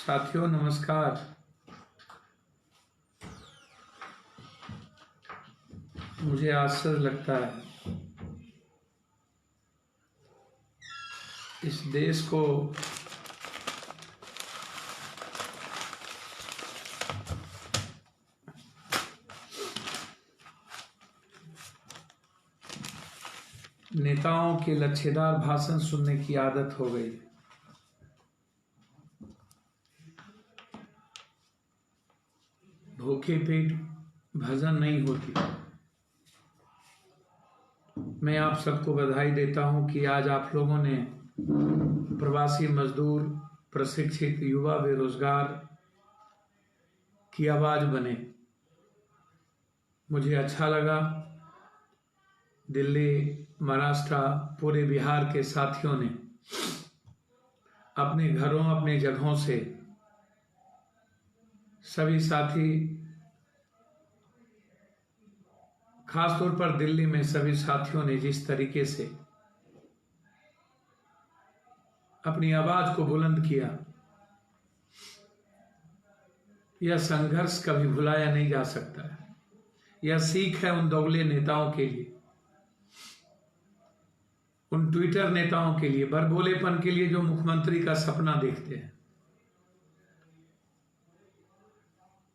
साथियों नमस्कार। मुझे आश्चर्य लगता है इस देश को नेताओं के लच्छेदार भाषण सुनने की आदत हो गई। भूखे पेट भजन नहीं होती। मैं आप सबको बधाई देता हूं कि आज आप लोगों ने प्रवासी मजदूर, प्रशिक्षित युवा, बेरोजगार की आवाज बने। मुझे अच्छा लगा। दिल्ली, महाराष्ट्र, पूरे बिहार के साथियों ने अपने घरों, अपने जगहों से सभी साथी, खासतौर पर दिल्ली में सभी साथियों ने जिस तरीके से अपनी आवाज को बुलंद किया, यह संघर्ष कभी भुलाया नहीं जा सकता है। यह सीख है उन दोगले नेताओं के लिए, उन ट्विटर नेताओं के लिए, बरबोलेपन के लिए, जो मुख्यमंत्री का सपना देखते हैं।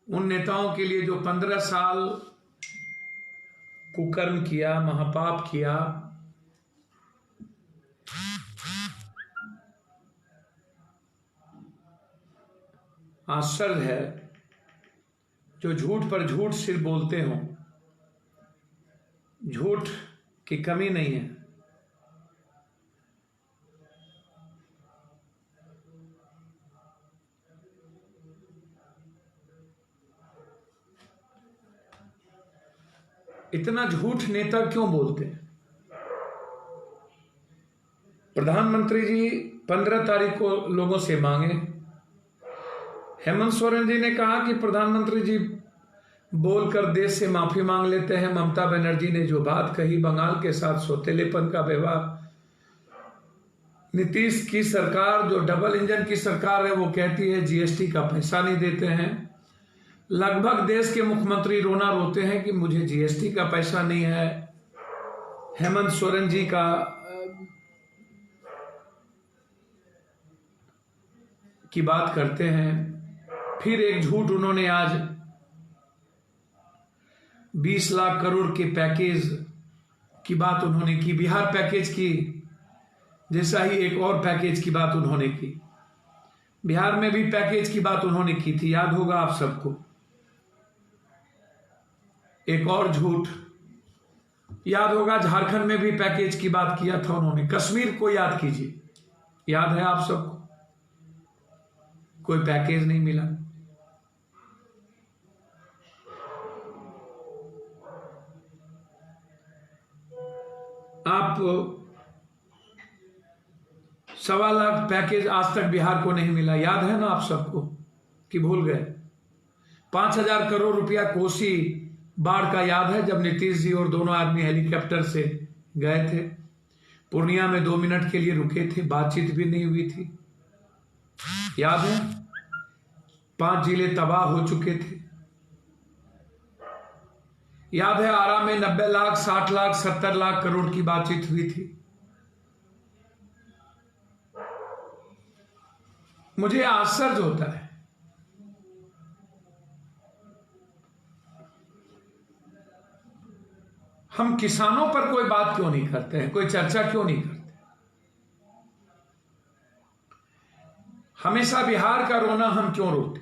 उन नेताओं के लिए जो 15 साल कुकर्म किया, महापाप किया, आश्चर्य है जो झूठ पर झूठ सिर्फ बोलते हो। झूठ की कमी नहीं है। इतना झूठ नेता क्यों बोलते हैं? प्रधानमंत्री जी 15 तारीख को लोगों से मांगे। हेमंत सोरेन जी ने कहा कि प्रधानमंत्री जी बोलकर देश से माफी मांग लेते हैं। ममता बनर्जी ने जो बात कही, बंगाल के साथ सौतेलेपन का व्यवहार। नीतीश की सरकार, जो डबल इंजन की सरकार है, वो कहती है जीएसटी का पैसा नहीं देते हैं। लगभग देश के मुख्यमंत्री रोना रोते हैं कि मुझे जीएसटी का पैसा नहीं है। हेमंत सोरेन जी की बात करते हैं। फिर एक झूठ उन्होंने आज 20 लाख करोड़ के पैकेज की बात उन्होंने की। बिहार पैकेज की जैसा ही एक और पैकेज की बात उन्होंने की। बिहार में भी पैकेज की बात उन्होंने की थी, याद होगा आप सबको। एक और झूठ याद होगा, झारखंड में भी पैकेज की बात किया था उन्होंने। कश्मीर को याद कीजिए, याद है आप सबको? कोई पैकेज नहीं मिला। आप 1.25 लाख पैकेज आज तक बिहार को नहीं मिला, याद है ना आप सबको कि भूल गए? 5,000 करोड़ रुपया कोसी बाढ़ का याद है, जब नीतीश जी और दोनों आदमी हेलीकॉप्टर से गए थे। पूर्णिया में 2 मिनट के लिए रुके थे, बातचीत भी नहीं हुई थी, याद है? 5 जिले तबाह हो चुके थे। याद है आरा में 90 लाख, 60 लाख, 70 लाख करोड़ की बातचीत हुई थी। मुझे आश्चर्य होता है, हम किसानों पर कोई बात क्यों नहीं करते हैं, कोई चर्चा क्यों नहीं करते? हमेशा बिहार का रोना हम क्यों रोते?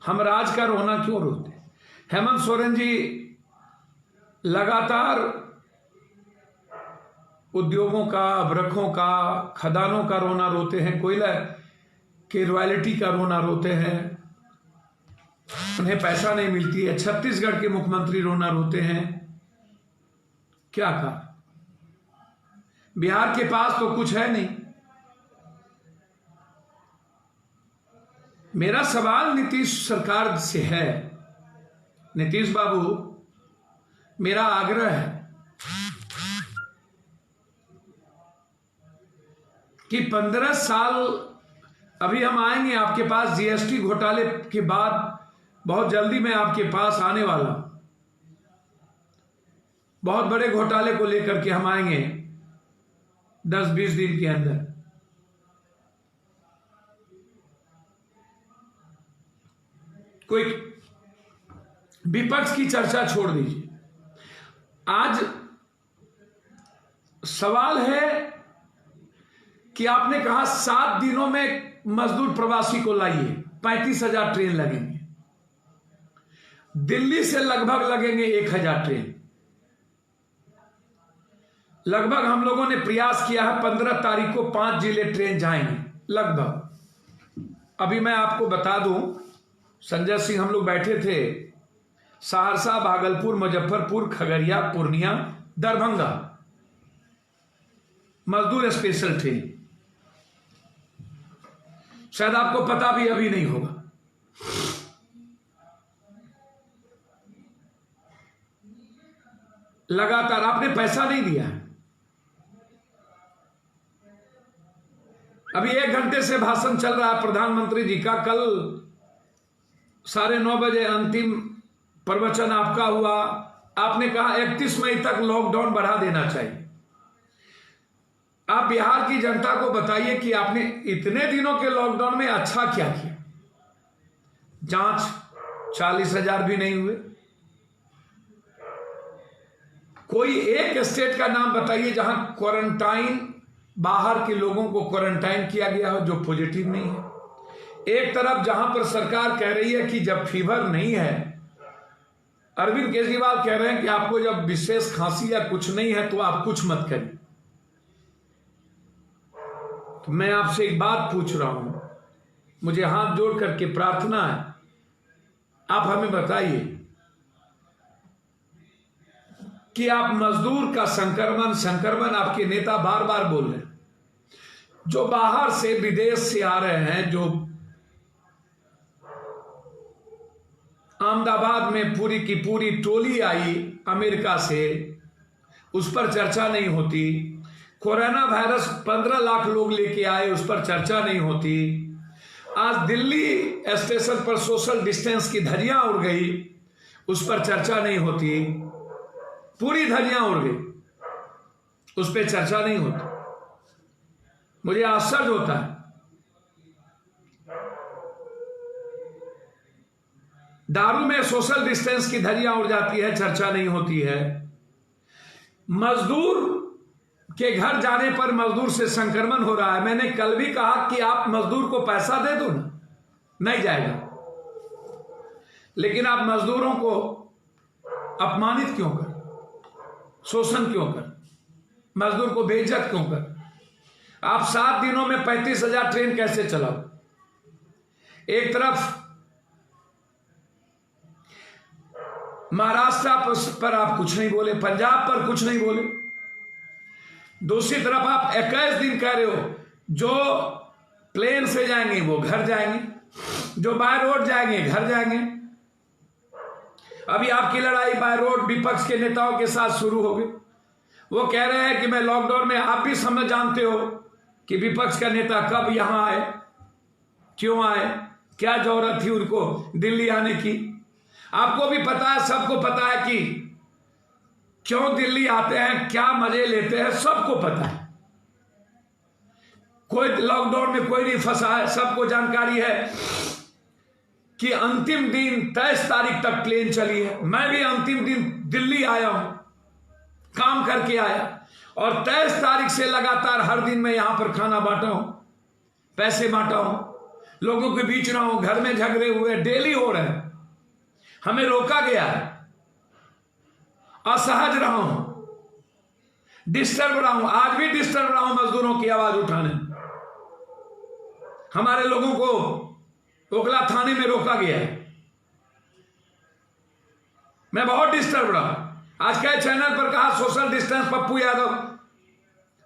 हम राज का रोना क्यों रोते? हेमंत सोरेन जी लगातार उद्योगों का, अभ्रकों का, खदानों का रोना रोते हैं, कोयला के रॉयल्टी का रोना रोते हैं, उन्हें पैसा नहीं मिलती है। छत्तीसगढ़ के मुख्यमंत्री रोना रोते हैं। क्या कहा? बिहार के पास तो कुछ है नहीं। मेरा सवाल नीतीश सरकार से है। नीतीश बाबू, मेरा आग्रह है कि 15 साल अभी हम आएंगे आपके पास जीएसटी घोटाले के बाद, बहुत जल्दी मैं आपके पास आने वाला हूं। बहुत बड़े घोटाले को लेकर के हम आएंगे 10-20 दिन के अंदर। कोई विपक्ष की चर्चा छोड़ दीजिए। आज सवाल है कि आपने कहा 7 दिनों में मजदूर प्रवासी को लाइए, 35,000 ट्रेन लगेंगे। दिल्ली से लगभग लगेंगे 1,000 ट्रेन। लगभग हम लोगों ने प्रयास किया है 15 तारीख को 5 जिले ट्रेन जाएंगे लगभग। अभी मैं आपको बता दूं, संजय सिंह हम लोग बैठे थे, सहरसा, भागलपुर, मुजफ्फरपुर, खगड़िया, पूर्णिया, दरभंगा मजदूर स्पेशल ट्रेन। शायद आपको पता भी अभी नहीं होगा। लगातार आपने पैसा नहीं दिया। अभी 1 घंटे से भाषण चल रहा है प्रधानमंत्री जी का। कल 9:30 बजे अंतिम प्रवचन आपका हुआ। आपने कहा 31 मई तक लॉकडाउन बढ़ा देना चाहिए। आप बिहार की जनता को बताइए कि आपने इतने दिनों के लॉकडाउन में अच्छा क्या किया। जांच 40,000 भी नहीं हुए। कोई एक स्टेट का नाम बताइए जहां क्वारंटाइन, बाहर के लोगों को क्वारंटाइन किया गया हो जो पॉजिटिव नहीं है। एक तरफ जहां पर सरकार कह रही है कि जब फीवर नहीं है, अरविंद केजरीवाल कह रहे हैं कि आपको जब विशेष खांसी या कुछ नहीं है तो आप कुछ मत करिए। तो मैं आपसे एक बात पूछ रहा हूं, मुझे हाथ जोड़ करके प्रार्थना है, आप हमें बताइए कि आप मजदूर का संक्रमण आपके नेता बार बार बोल रहे हैं, जो बाहर से विदेश से आ रहे हैं, जो अहमदाबाद में पूरी की पूरी टोली आई अमेरिका से, उस पर चर्चा नहीं होती। कोरोना वायरस 15 लाख लोग लेके आए, उस पर चर्चा नहीं होती। आज दिल्ली स्टेशन पर सोशल डिस्टेंस की धज्जियां उड़ गई, उस पर चर्चा नहीं होती। पूरी धज्जियां उड़ गई, उस पर चर्चा नहीं होती। मुझे आश्चर्य होता है। दारू में सोशल डिस्टेंस की धज्जियां उड़ जाती है, चर्चा नहीं होती है। मजदूर के घर जाने पर मजदूर से संक्रमण हो रहा है। मैंने कल भी कहा कि आप मजदूर को पैसा दे दो ना, नहीं जाएगा। लेकिन आप मजदूरों को अपमानित क्यों कर, शोषण क्यों कर, मजदूर को बेइज्जत क्यों कर? आप 7 दिनों में 35,000 ट्रेन कैसे चलाओ? एक तरफ महाराष्ट्र पर आप कुछ नहीं बोले, पंजाब पर कुछ नहीं बोले, दूसरी तरफ आप 21 दिन कह रहे हो जो प्लेन से जाएंगे वो घर जाएंगे, जो बाय रोड जाएंगे घर जाएंगे। अभी आपकी लड़ाई बाय रोड विपक्ष के नेताओं के साथ शुरू हो गई। वो कह रहे हैं कि मैं लॉकडाउन में, आप भी समझ जानते हो कि विपक्ष का नेता कब यहां आए, क्यों आए, क्या जरूरत थी उनको दिल्ली आने की। आपको भी पता है, सबको पता है कि क्यों दिल्ली आते हैं, क्या मजे लेते हैं, सबको पता है। कोई लॉकडाउन में कोई नहीं फंसा है, सबको जानकारी है कि अंतिम दिन 23 तारीख तक प्लेन चली है। मैं भी अंतिम दिन दिल्ली आया हूं, काम करके आया, और 23 तारीख से लगातार हर दिन मैं यहां पर खाना बांटा हूं, पैसे बांटा हूं, लोगों के बीच रहा हूं, घर में झगड़े हुए डेली हो रहे हैं। हमें रोका गया है, असहज रहा हूं, डिस्टर्ब रहा हूं, आज भी डिस्टर्ब रहा हूं मजदूरों की आवाज उठाने। हमारे लोगों को ओखला थाने में रोका गया है, मैं बहुत डिस्टर्ब रहा। आज कई चैनल पर कहा सोशल डिस्टेंस, पप्पू यादव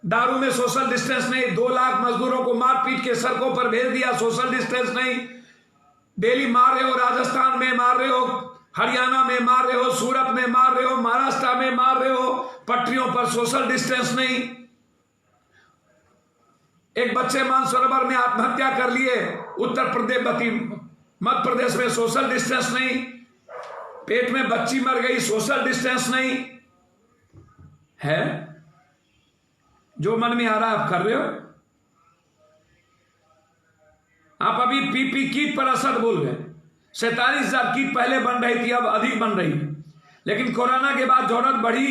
दारू में सोशल डिस्टेंस नहीं, 2 लाख मजदूरों को मार पीट के सड़कों पर भेज दिया, सोशल डिस्टेंस नहीं। दिल्ली मार रहे हो, राजस्थान में मार रहे हो, हरियाणा में मार रहे हो, सूरत में मार रहे हो, महाराष्ट्र में मार रहे हो, पटरियों पर सोशल डिस्टेंस नहीं। एक बच्चे मानसरोवर में आत्महत्या कर लिए, उत्तर प्रदेश मध्य प्रदेश में सोशल डिस्टेंस नहीं, पेट में बच्ची मर गई, सोशल डिस्टेंस नहीं है। जो मन में आ रहा है आप कर रहे हो। आप अभी पीपी कीट पर असर बोल गए। 47,000 कीट पहले बन रही थी, अब अधिक बन रही है, लेकिन कोरोना के बाद जरूरत बढ़ी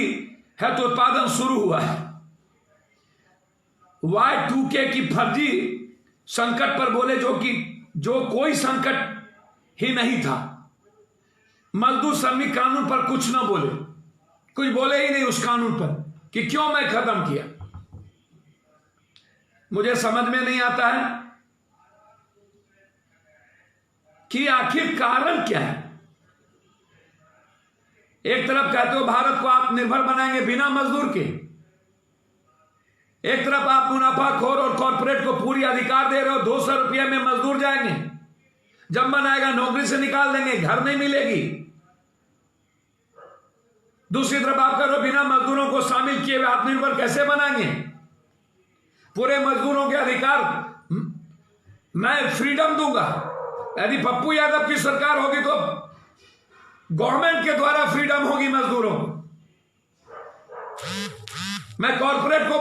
है तो उत्पादन शुरू हुआ है। Y2K की फर्जी संकट पर बोले, जो कोई संकट ही नहीं था। मजदूर श्रमिक कानून पर कुछ ना बोले, कुछ बोले ही नहीं उस कानून पर कि क्यों मैं खत्म किया। मुझे समझ में नहीं आता है कि आखिर कारण क्या है। एक तरफ कहते हो भारत को आत्मनिर्भर बनाएंगे बिना मजदूर के, एक तरफ आप मुनाफाखोर और कॉर्पोरेट को पूरी अधिकार दे रहे हो। 200 रुपये में मजदूर जाएंगे, जब मन आएगा नौकरी से निकाल देंगे, घर नहीं मिलेगी। दूसरी तरफ आप कह रहे हो बिना मजदूरों को शामिल किए हुए आत्मनिर्भर कैसे बनाएंगे। पूरे मजदूरों के अधिकार मैं फ्रीडम दूंगा। यदि पप्पू यादव की सरकार होगी तो गवर्नमेंट के द्वारा फ्रीडम होगी मजदूरों को। मैं कॉर्पोरेट को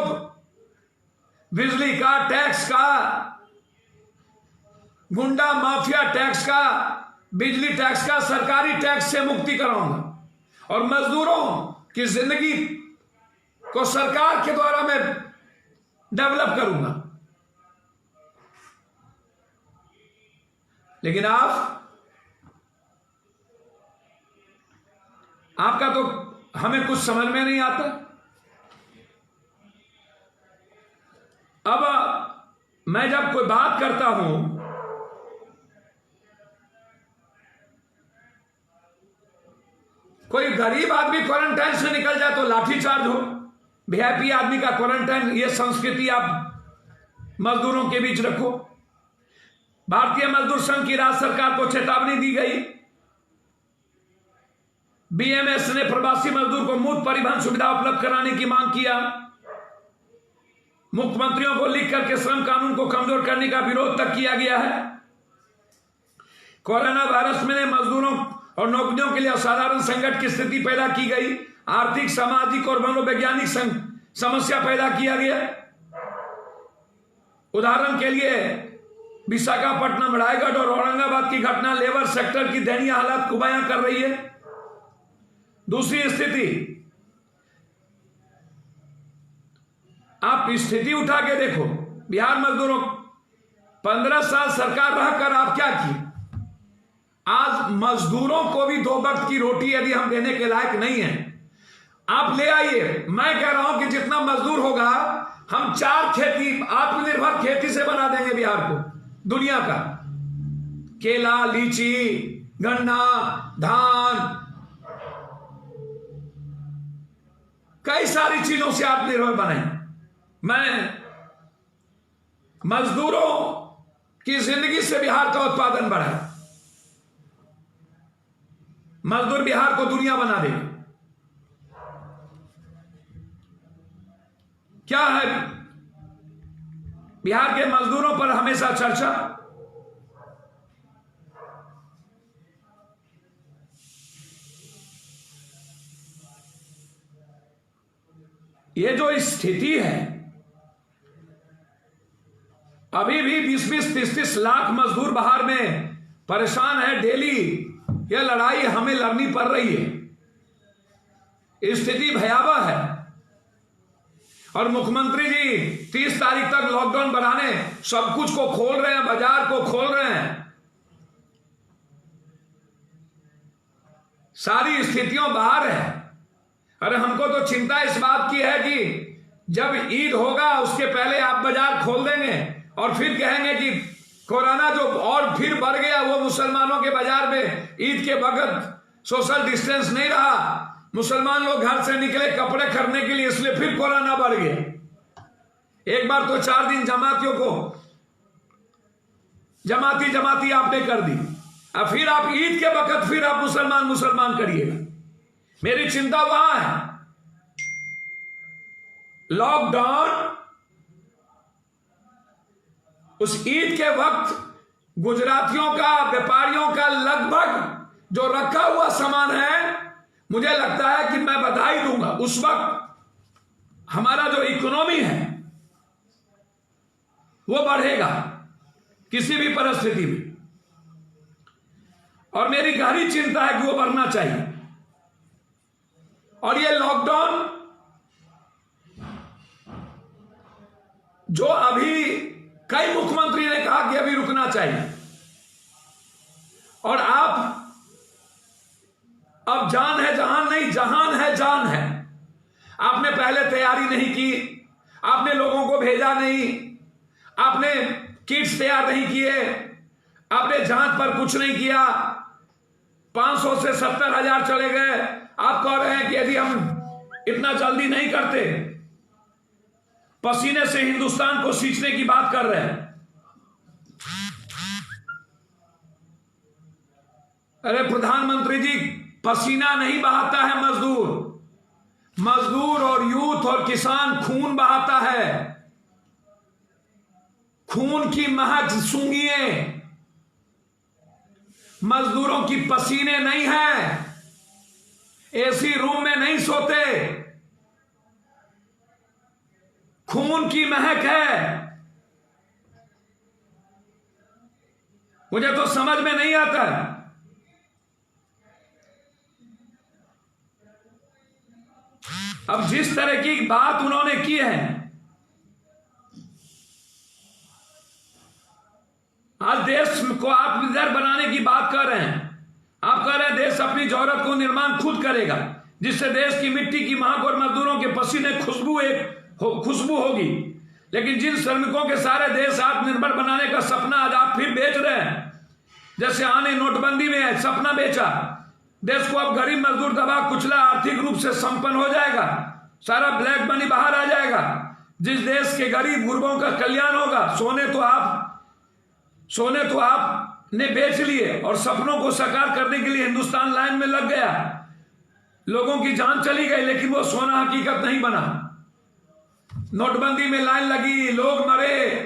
बिजली का टैक्स का, गुंडा माफिया टैक्स का, बिजली टैक्स का, सरकारी टैक्स से मुक्ति कराऊंगा और मजदूरों की जिंदगी को सरकार के द्वारा मैं डेवलप करूंगा। लेकिन आपका तो हमें कुछ समझ में नहीं आता। अब मैं जब कोई बात करता हूं, कोई गरीब आदमी क्वारंटाइन से निकल जाए तो लाठीचार्ज हो, वीआईपी आदमी का क्वारंटाइन, ये संस्कृति आप मजदूरों के बीच रखो। भारतीय मजदूर संघ की राज्य सरकार को चेतावनी दी गई। बीएमएस ने प्रवासी मजदूर को मुफ्त परिवहन सुविधा उपलब्ध कराने की मांग किया। मुख्यमंत्रियों को लिख करके श्रम कानून को कमजोर करने का विरोध तक किया गया है। कोरोना वायरस में मजदूरों और नौकरियों के लिए असाधारण संकट की स्थिति पैदा की गई। आर्थिक, सामाजिक और मनोवैज्ञानिक समस्या पैदा किया गया। उदाहरण के लिए विशाखापट्टनम, रायगढ़ और औरंगाबाद की घटना लेबर सेक्टर की दयनीय हालत को बयां कर रही है। दूसरी स्थिति, आप स्थिति उठा के देखो, बिहार मजदूरों 15 साल सरकार रहकर आप क्या किए। आज मजदूरों को भी 2 वक्त की रोटी यदि हम देने के लायक नहीं है, आप ले आइए। मैं कह रहा हूं कि जितना मजदूर होगा हम 4 खेती, आत्मनिर्भर खेती से बना देंगे बिहार को दुनिया का। केला, लीची, गन्ना, धान, कई सारी चीजों से आत्मनिर्भर बनाएंगे। मैं मजदूरों की जिंदगी से बिहार का उत्पादन बढ़ाए, मजदूर बिहार को दुनिया बना देगा। क्या है बिहार के मजदूरों पर हमेशा चर्चा। ये जो स्थिति है, अभी भी 20-20, 30-30 लाख मजदूर बाहर में परेशान है। डेली यह लड़ाई हमें लड़नी पड़ रही है। स्थिति भयावह है और मुख्यमंत्री जी 30 तारीख तक लॉकडाउन बढ़ाने सब कुछ को खोल रहे हैं, बाजार को खोल रहे हैं। सारी स्थितियों बाहर है। अरे हमको तो चिंता इस बात की है कि जब ईद होगा उसके पहले आप बाजार खोल देंगे और फिर कहेंगे कि कोरोना जो और फिर बढ़ गया, वो मुसलमानों के बाजार में ईद के वक्त सोशल डिस्टेंस नहीं रहा, मुसलमान लोग घर से निकले कपड़े खरीदने के लिए, इसलिए फिर कोरोना बढ़ गया। एक बार तो 4 दिन जमातियों को जमाती आपने कर दी, अब फिर आप ईद के वक्त फिर आप मुसलमान करिएगा। मेरी चिंता वहां है। लॉकडाउन उस ईद के वक्त गुजरातियों का, व्यापारियों का लगभग जो रखा हुआ सामान है, मुझे लगता है कि मैं बधाई दूंगा, उस वक्त हमारा जो इकोनॉमी है वो बढ़ेगा किसी भी परिस्थिति में, और मेरी गहरी चिंता है कि वो बढ़ना चाहिए। और ये लॉकडाउन जो अभी कई मुख्यमंत्री ने कहा कि अभी रुकना चाहिए, और आप अब जान है जहान नहीं, जहान है जान है। आपने पहले तैयारी नहीं की, आपने लोगों को भेजा नहीं, आपने किट्स तैयार नहीं किए, आपने जांच पर कुछ नहीं किया, 500 से 70,000 चले गए। आप कह रहे हैं कि यदि हम इतना जल्दी नहीं करते, पसीने से हिंदुस्तान को सींचने की बात कर रहे हैं। अरे प्रधानमंत्री जी, पसीना नहीं बहाता है मजदूर, मजदूर और यूथ और किसान खून बहाता है। खून की महक सूंघिए, मजदूरों की पसीने नहीं है, एसी रूम में नहीं सोते, खून की महक है। मुझे तो समझ में नहीं आता। अब जिस तरह की बात उन्होंने की है, आज देश को आत्मनिर्भर बनाने की बात कर रहे हैं। आप कह रहे हैं देश अपनी जरूरत को निर्माण खुद करेगा, जिससे देश की मिट्टी की महक और मजदूरों के पसीने खुशबू होगी। लेकिन जिन श्रमिकों के सारे देश आत्मनिर्भर बनाने का सपना आज आप फिर बेच रहे हैं, जैसे आने नोटबंदी में सपना बेचा, देश को अब गरीब मजदूर दबा कुचला, आर्थिक रूप से संपन्न हो जाएगा, सारा ब्लैक मनी बाहर आ जाएगा, जिस देश के गरीब गुरबों का कल्याण होगा। सोने तो आपने बेच लिए, और सपनों को साकार करने के लिए हिंदुस्तान लाइन में लग गया, लोगों की जान चली गई, लेकिन वो सोना हकीकत नहीं बना। नोटबंदी में लाइन लगी, लोग मरे,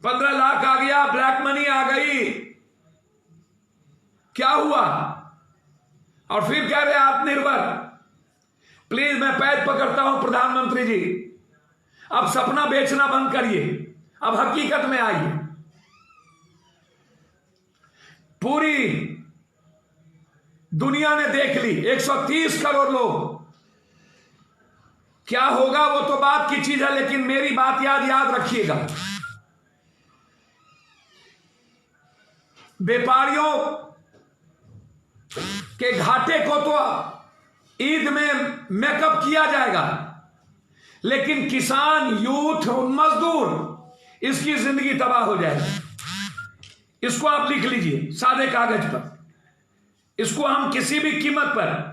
15 लाख आ गया, ब्लैक मनी आ गई, क्या हुआ? और फिर कह रहे आत्मनिर्भर। प्लीज मैं पैर पकड़ता हूं प्रधानमंत्री जी, अब सपना बेचना बंद करिए, अब हकीकत में आइए। पूरी दुनिया ने देख ली, 130 करोड़ लोग, क्या होगा वो तो बात की चीज है, लेकिन मेरी बात याद रखिएगा। व्यापारियों के घाटे को तो ईद में मेकअप किया जाएगा, लेकिन किसान, यूथ, मजदूर, इसकी जिंदगी तबाह हो जाएगी। इसको आप लिख लीजिए सादे कागज पर, इसको हम किसी भी कीमत पर,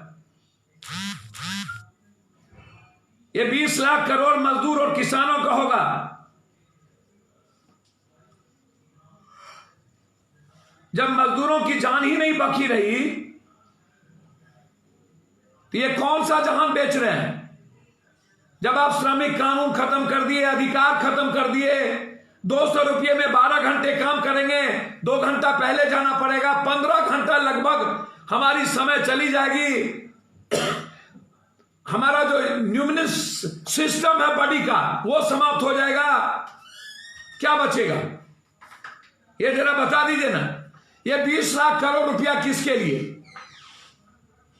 ये 20 लाख करोड़ मजदूर और किसानों का होगा। जब मजदूरों की जान ही नहीं बची रही, तो ये कौन सा जहान बेच रहे हैं? जब आप श्रमिक कानून खत्म कर दिए, अधिकार खत्म कर दिए, 200 रुपये में 12 घंटे काम करेंगे, 2 घंटा पहले जाना पड़ेगा, 15 घंटा लगभग हमारी समय चली जाएगी, हमारा जो न्यूमरल सिस्टम है बॉडी का वो समाप्त हो जाएगा, क्या बचेगा? ये जरा बता दीजिए ना। ये 20 लाख करोड़ रुपया किसके लिए,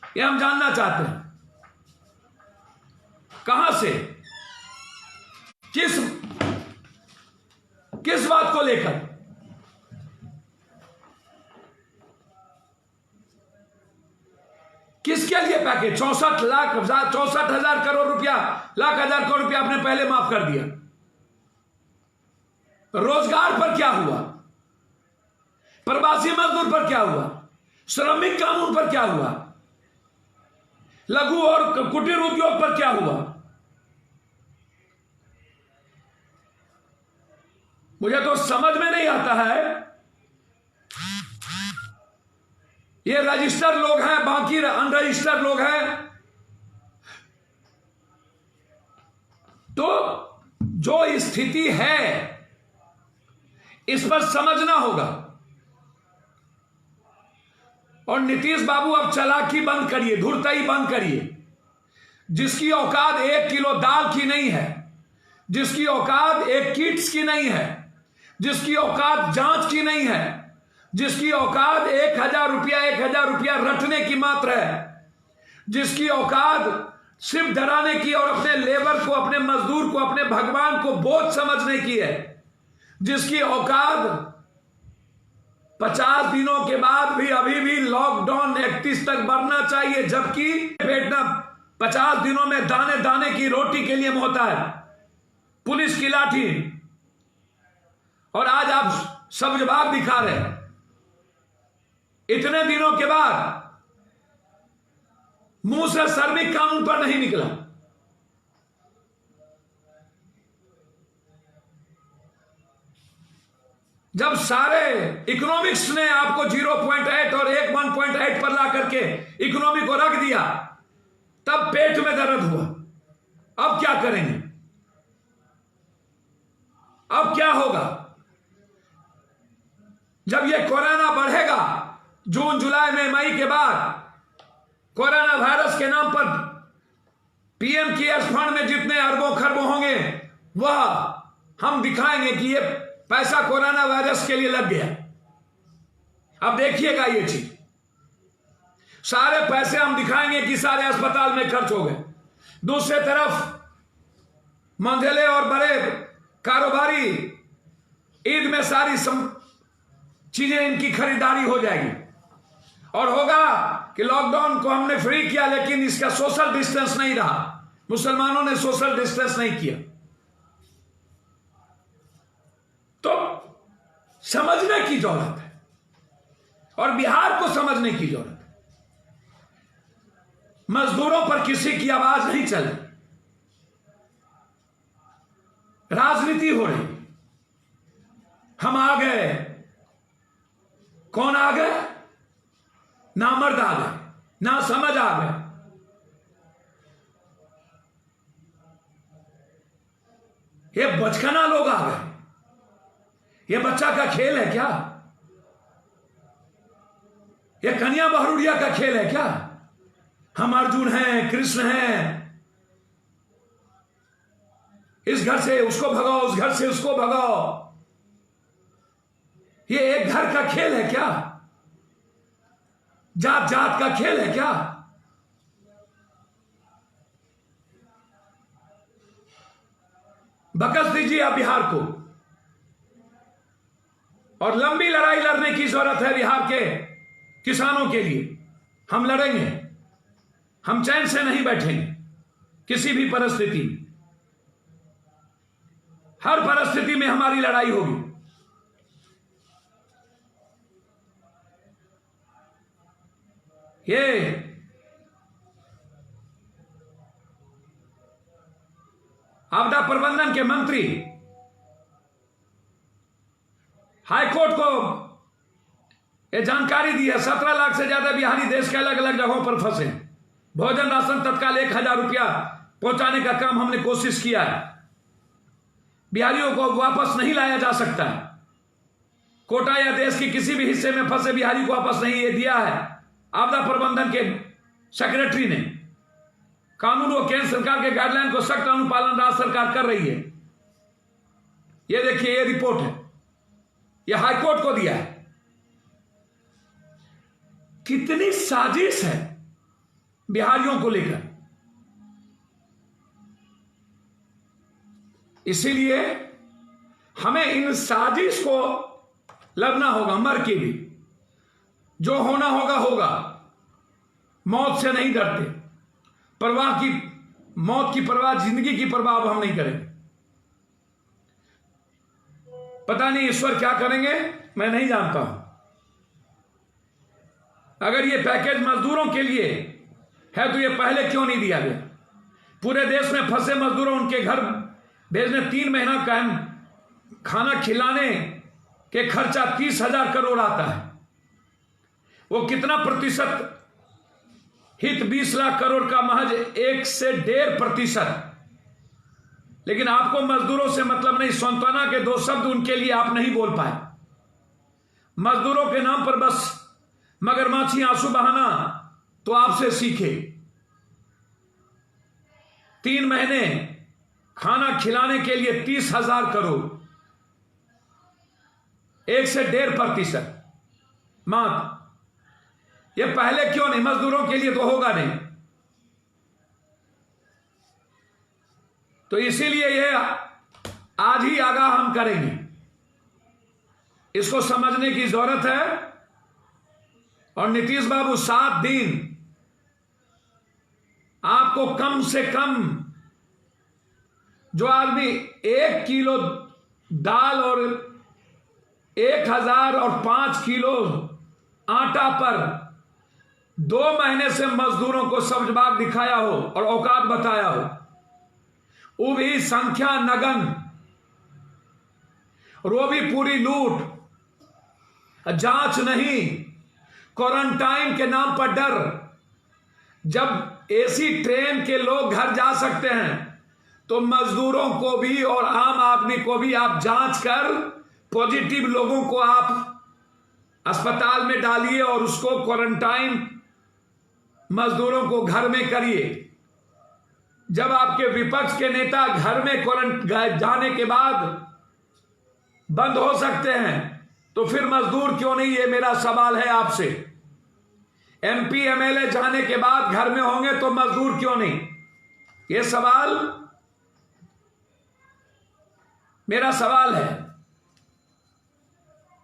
ये हम जानना चाहते हैं। कहां से, किस बात को लेकर? किसके लिए पैकेज? 64,000 करोड़ रुपया, लाख हजार करोड़ रुपया आपने पहले माफ कर दिया। रोजगार पर क्या हुआ? प्रवासी मजदूर पर क्या हुआ? श्रमिक कानून पर क्या हुआ? लघु और कुटीर उद्योग पर क्या हुआ? मुझे तो समझ में नहीं आता है। ये रजिस्टर्ड लोग हैं, बाकी अनरजिस्टर्ड लोग हैं। तो जो स्थिति है, इस पर समझना होगा। और नीतीश बाबू अब चालाकी बंद करिए, धुरताई बंद करिए। जिसकी औकात 1 किलो दाल की नहीं है, जिसकी औकात 1 किट्स की नहीं है, जिसकी औकात जांच की नहीं है, जिसकी औकात 1000 रुपया रटने की मात्र है, जिसकी औकात सिर्फ डराने की और अपने लेबर को, अपने मजदूर को, अपने भगवान को बोझ समझने की है, जिसकी औकात 50 दिनों के बाद भी अभी भी लॉकडाउन 31 तक बढ़ना चाहिए, जबकि पेटना 50 दिनों में दाने दाने की रोटी के लिए होता है, पुलिस की लाठी। और आज आप सब जवाब दिखा रहे हैं। इतने दिनों के बाद मुंह से श्रमिक कानून पर नहीं निकला। जब सारे इकोनॉमिक्स ने आपको 0.8 और 1.8 पर ला करके इकोनॉमी को रख दिया, तब पेट में दर्द हुआ। अब क्या करेंगे? अब क्या होगा? जब ये कोरोना बढ़ेगा, जून जुलाई में, मई के बाद कोरोना वायरस के नाम पर पीएम केयर्स फंड में जितने अरबों खरबों होंगे, वह हम दिखाएंगे कि ये पैसा कोरोना वायरस के लिए लग गया। अब देखिएगा ये चीज, सारे पैसे हम दिखाएंगे कि सारे अस्पताल में खर्च हो गए। दूसरी तरफ मंझले और बड़े कारोबारी ईद में सारी चीजें इनकी खरीदारी हो जाएगी। और होगा कि लॉकडाउन को हमने फ्री किया, लेकिन इसका सोशल डिस्टेंस नहीं रहा, मुसलमानों ने सोशल डिस्टेंस नहीं किया। तो समझने की जरूरत है, और बिहार को समझने की जरूरत है। मजदूरों पर किसी की आवाज नहीं चले, राजनीति हो रही। हम आ गए, कौन आ गए? नामर्द आ गए, ना समझ आ गए। ये बचकाना लोग आ गए। ये बच्चा का खेल है क्या? ये कन्या बहरूरिया का खेल है क्या? हम अर्जुन हैं, कृष्ण हैं, इस घर से उसको भगाओ, उस घर से उसको भगाओ। ये एक घर का खेल है क्या? जात जात का खेल है क्या? बकस दीजिए आप बिहार को। और लंबी लड़ाई लड़ने की जरूरत है बिहार के किसानों के लिए। हम लड़ेंगे, हम चैन से नहीं बैठेंगे किसी भी परिस्थिति में। हर परिस्थिति में हमारी लड़ाई होगी। ये आपदा प्रबंधन के मंत्री हाईकोर्ट को ये जानकारी दी है, 17 लाख से ज्यादा बिहारी देश के अलग अलग जगहों पर फंसे। भोजन राशन तत्काल 1000 रुपया पहुंचाने का काम हमने कोशिश किया है। बिहारियों को वापस नहीं लाया जा सकता है। कोटा या देश के किसी भी हिस्से में फंसे बिहारी को वापस नहीं ये दिया है। आपदा प्रबंधन के सेक्रेटरी ने कानून और केंद्र सरकार के गाइडलाइन को सख्त अनुपालन राज्य सरकार कर रही है। ये देखिए, ये रिपोर्ट है, ये हाईकोर्ट को दिया है। कितनी साजिश है बिहारियों को लेकर। इसीलिए हमें इन साजिश को लड़ना होगा, मर के भी। जो होना होगा होगा। मौत से नहीं डरते। परवाह की, मौत की परवाह, जिंदगी की परवाह अब हम नहीं करेंगे। पता नहीं ईश्वर क्या करेंगे, मैं नहीं जानता हूं। अगर ये पैकेज मजदूरों के लिए है तो ये पहले क्यों नहीं दिया गया? पूरे देश में फंसे मजदूरों, उनके घर भेजने, 3 महीना का खाना खिलाने के खर्चा 30,000 करोड़ आता है। वो कितना प्रतिशत हित? 20 लाख करोड़ का महज 1 से 1.5%। लेकिन आपको मजदूरों से मतलब नहीं। सांत्वना के 2 शब्द उनके लिए आप नहीं बोल पाए। मजदूरों के नाम पर बस मगरमच्छी आंसू बहाना तो आपसे सीखे। 3 महीने खाना खिलाने के लिए 30,000 करोड़, 1 से 1.5% मात्र। ये पहले क्यों नहीं? मजदूरों के लिए तो होगा नहीं। तो इसीलिए ये आज ही आगाह हम करेंगे। इसको समझने की जरूरत है। और नीतीश बाबू 7 दिन आपको कम से कम, जो आदमी 1 किलो दाल और 1005 किलो आटा पर 2 महीने से मजदूरों को सब्जबाग दिखाया हो और औकात बताया हो, वो भी संख्या नगन, वो भी पूरी लूट, जांच नहीं, क्वारंटाइन के नाम पर डर। जब एसी ट्रेन के लोग घर जा सकते हैं तो मजदूरों को भी और आम आदमी को भी आप जांच कर पॉजिटिव लोगों को आप अस्पताल में डालिए और उसको क्वारंटाइन मजदूरों को घर में करिए। जब आपके विपक्ष के नेता घर में क्वारंटाइन जाने के बाद बंद हो सकते हैं तो फिर मजदूर क्यों नहीं? ये मेरा सवाल है आपसे। एमपी एमएलए जाने के बाद घर में होंगे तो मजदूर क्यों नहीं? ये सवाल मेरा सवाल है।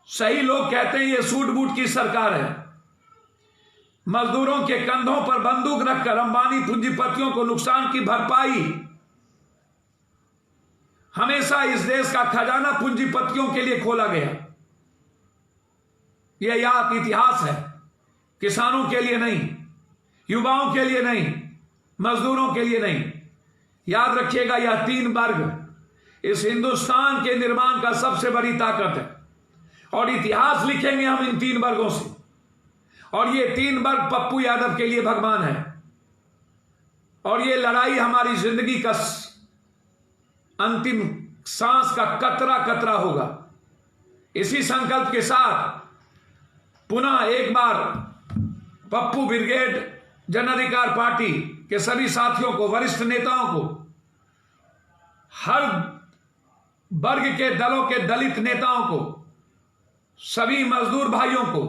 सही लोग कहते हैं ये सूट बूट की सरकार है। मजदूरों के कंधों पर बंदूक रखकर अंबानी पूंजीपतियों को नुकसान की भरपाई। हमेशा इस देश का खजाना पूंजीपतियों के लिए खोला गया। यह याद इतिहास है, किसानों के लिए नहीं, युवाओं के लिए नहीं, मजदूरों के लिए नहीं। याद रखिएगा, यह 3 वर्ग इस हिंदुस्तान के निर्माण का सबसे बड़ी ताकत है और इतिहास लिखेंगे हम इन 3 वर्गों से। और ये 3 वर्ग पप्पू यादव के लिए भगवान है। और ये लड़ाई हमारी जिंदगी का अंतिम सांस का कतरा कतरा होगा। इसी संकल्प के साथ पुनः एक बार पप्पू ब्रिगेड जन अधिकार पार्टी के सभी साथियों को, वरिष्ठ नेताओं को, हर वर्ग के दलों के दलित नेताओं को, सभी मजदूर भाइयों को,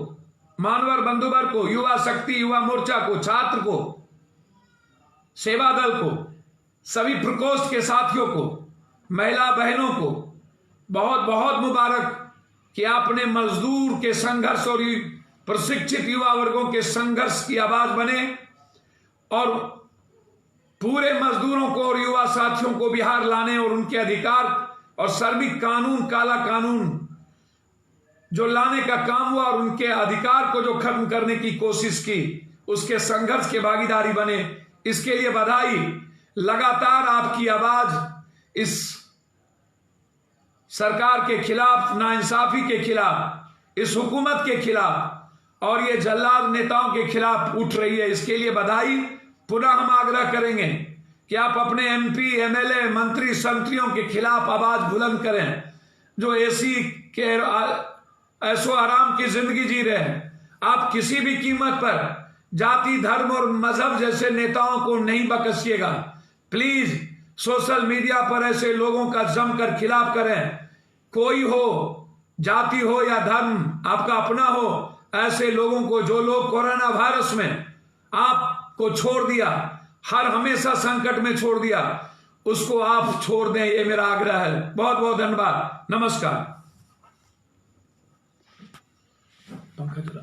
मानवर बंधुवर को, युवा शक्ति, युवा मोर्चा को, छात्र को, सेवा दल को, सभी प्रकोष्ठ के साथियों को, महिला बहनों को बहुत बहुत मुबारक कि आपने मजदूर के संघर्ष और प्रशिक्षित युवा वर्गों के संघर्ष की आवाज बने और पूरे मजदूरों को और युवा साथियों को बिहार लाने और उनके अधिकार और श्रमिक कानून, काला कानून जो लाने का काम हुआ और उनके अधिकार को जो खत्म करने की कोशिश की, उसके संघर्ष के भागीदारी बने। इसके लिए बधाई। लगातार आपकी आवाज इस सरकार के खिलाफ, नाइंसाफी के खिलाफ, इस हुकूमत के खिलाफ और ये जल्लाद नेताओं के खिलाफ उठ रही है। इसके लिए बधाई। पुनः हम आग्रह करेंगे कि आप अपने एमपी, एमएलए, मंत्री, संतरियों के खिलाफ आवाज बुलंद करें जो एसी के ऐसो आराम की जिंदगी जी रहे हैं। आप किसी भी कीमत पर जाति, धर्म और मजहब जैसे नेताओं को नहीं बख्शिएगा। प्लीज सोशल मीडिया पर ऐसे लोगों का जमकर खिलाफ करें। कोई हो, जाति हो या धर्म आपका अपना हो, ऐसे लोगों को, जो लोग कोरोना वायरस में आपको छोड़ दिया, हर हमेशा संकट में छोड़ दिया, उसको आप छोड़ दें। ये मेरा आग्रह है। बहुत बहुत धन्यवाद। नमस्कार। पंखा चला।